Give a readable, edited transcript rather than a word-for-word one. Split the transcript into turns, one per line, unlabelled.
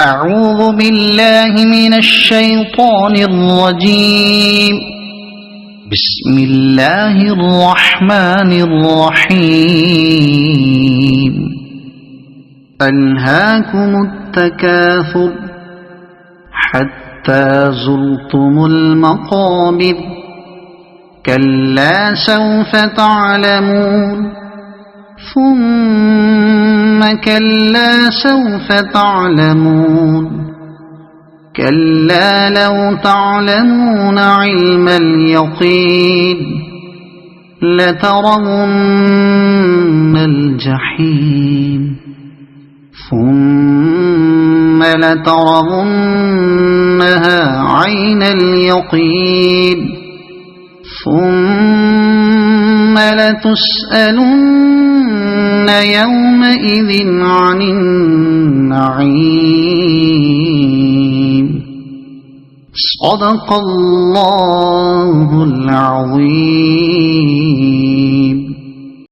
أعوذ بالله من الشيطان الرجيم. بسم الله الرحمن الرحيم. ألهاكم التكاثر حتى زرتم المقابر كلا سوف تعلمون ثم كلا سوف تعلمون كلا لو تعلمون علم اليقين لترون الجحيم ثم لترونها عين اليقين ثم لتسألن يومئذ عن النعيم. صدق الله العظيم.